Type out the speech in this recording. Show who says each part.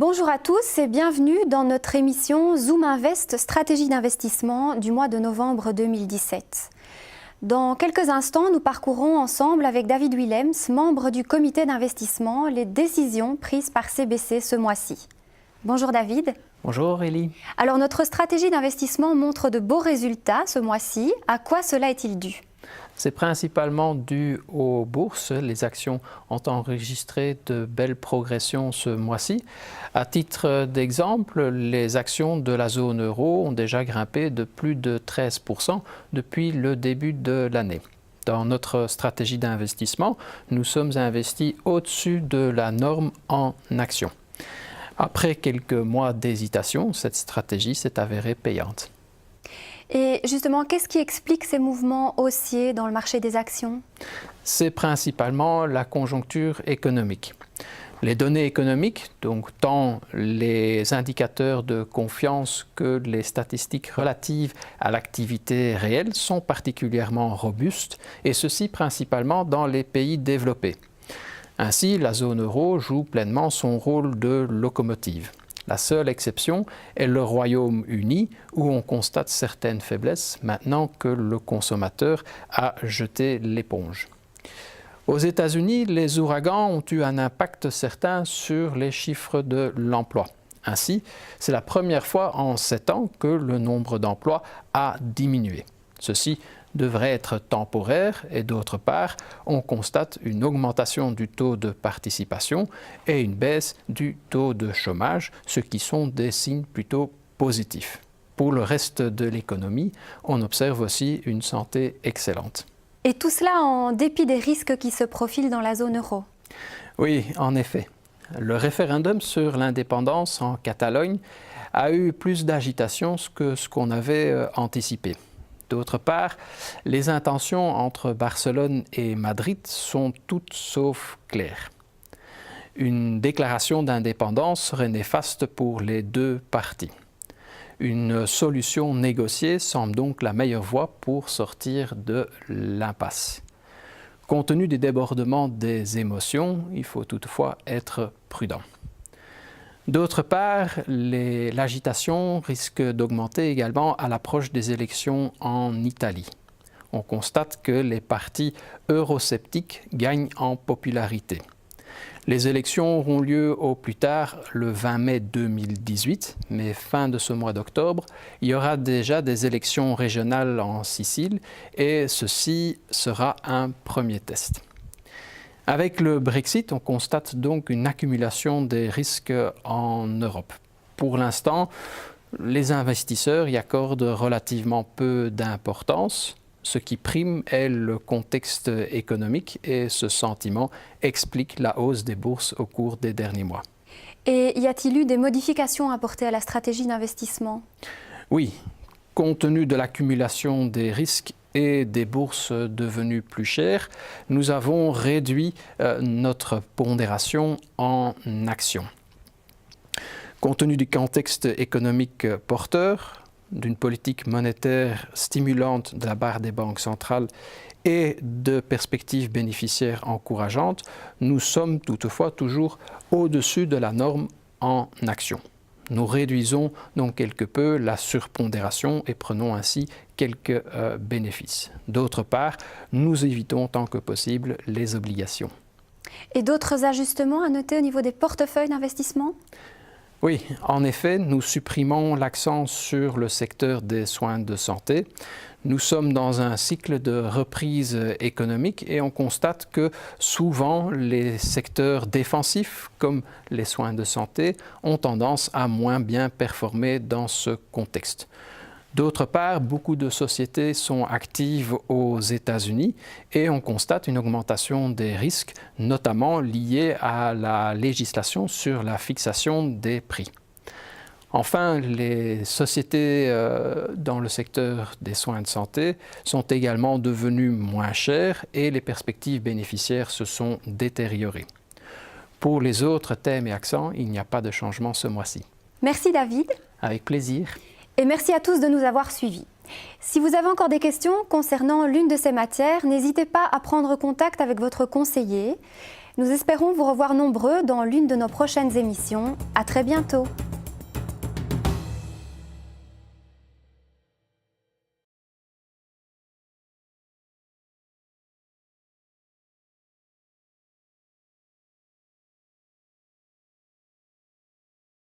Speaker 1: Bonjour à tous et bienvenue dans notre émission Zoom Invest, stratégie d'investissement du mois de novembre 2017. Dans quelques instants, nous parcourrons ensemble avec David Willems, membre du comité d'investissement, les décisions prises par CBC ce mois-ci. Bonjour David.
Speaker 2: Bonjour Aurélie.
Speaker 1: Alors notre stratégie d'investissement montre de beaux résultats ce mois-ci. À quoi cela est-il dû ?
Speaker 2: C'est principalement dû aux bourses. Les actions ont enregistré de belles progressions ce mois-ci. À titre d'exemple, les actions de la zone euro ont déjà grimpé de plus de 13% depuis le début de l'année. Dans notre stratégie d'investissement, nous sommes investis au-dessus de la norme en actions. Après quelques mois d'hésitation, cette stratégie s'est avérée payante.
Speaker 1: Et justement, qu'est-ce qui explique ces mouvements haussiers dans le marché des actions ?
Speaker 2: C'est principalement la conjoncture économique. Les données économiques, donc tant les indicateurs de confiance que les statistiques relatives à l'activité réelle, sont particulièrement robustes, et ceci principalement dans les pays développés. Ainsi, la zone euro joue pleinement son rôle de locomotive. La seule exception est le Royaume-Uni, où on constate certaines faiblesses maintenant que le consommateur a jeté l'éponge. Aux États-Unis, les ouragans ont eu un impact certain sur les chiffres de l'emploi. Ainsi, c'est la première fois en 7 ans que le nombre d'emplois a diminué. Ceci devrait être temporaire et d'autre part, on constate une augmentation du taux de participation et une baisse du taux de chômage, ce qui sont des signes plutôt positifs. Pour le reste de l'économie, on observe aussi une santé excellente.
Speaker 1: Et tout cela en dépit des risques qui se profilent dans la zone euro.
Speaker 2: Oui, en effet. Le référendum sur l'indépendance en Catalogne a eu plus d'agitation que ce qu'on avait anticipé. D'autre part, les intentions entre Barcelone et Madrid sont toutes sauf claires. Une déclaration d'indépendance serait néfaste pour les deux parties. Une solution négociée semble donc la meilleure voie pour sortir de l'impasse. Compte tenu des débordements des émotions, il faut toutefois être prudent. D'autre part, l'agitation risque d'augmenter également à l'approche des élections en Italie. On constate que les partis eurosceptiques gagnent en popularité. Les élections auront lieu au plus tard le 20 mai 2018, mais fin de ce mois d'octobre, il y aura déjà des élections régionales en Sicile et ceci sera un premier test. Avec le Brexit, on constate donc une accumulation des risques en Europe. Pour l'instant, les investisseurs y accordent relativement peu d'importance. Ce qui prime est le contexte économique et ce sentiment explique la hausse des bourses au cours des derniers mois.
Speaker 1: Et y a-t-il eu des modifications apportées à la stratégie d'investissement ?
Speaker 2: Oui, compte tenu de l'accumulation des risques et des bourses devenues plus chères, nous avons réduit notre pondération en actions. Compte tenu du contexte économique porteur, d'une politique monétaire stimulante de la part des banques centrales et de perspectives bénéficiaires encourageantes, nous sommes toutefois toujours au-dessus de la norme en actions. Nous réduisons donc quelque peu la surpondération et prenons ainsi quelques bénéfices. D'autre part, nous évitons tant que possible les obligations.
Speaker 1: Et d'autres ajustements à noter au niveau des portefeuilles d'investissement ?
Speaker 2: Oui, en effet, nous supprimons l'accent sur le secteur des soins de santé. Nous sommes dans un cycle de reprise économique et on constate que souvent les secteurs défensifs comme les soins de santé ont tendance à moins bien performer dans ce contexte. D'autre part, beaucoup de sociétés sont actives aux États-Unis et on constate une augmentation des risques, notamment liés à la législation sur la fixation des prix. Enfin, les sociétés dans le secteur des soins de santé sont également devenues moins chères et les perspectives bénéficiaires se sont détériorées. Pour les autres thèmes et accents, il n'y a pas de changement ce mois-ci.
Speaker 1: Merci David.
Speaker 2: Avec plaisir.
Speaker 1: Et merci à tous de nous avoir suivis. Si vous avez encore des questions concernant l'une de ces matières, n'hésitez pas à prendre contact avec votre conseiller. Nous espérons vous revoir nombreux dans l'une de nos prochaines émissions. À très bientôt.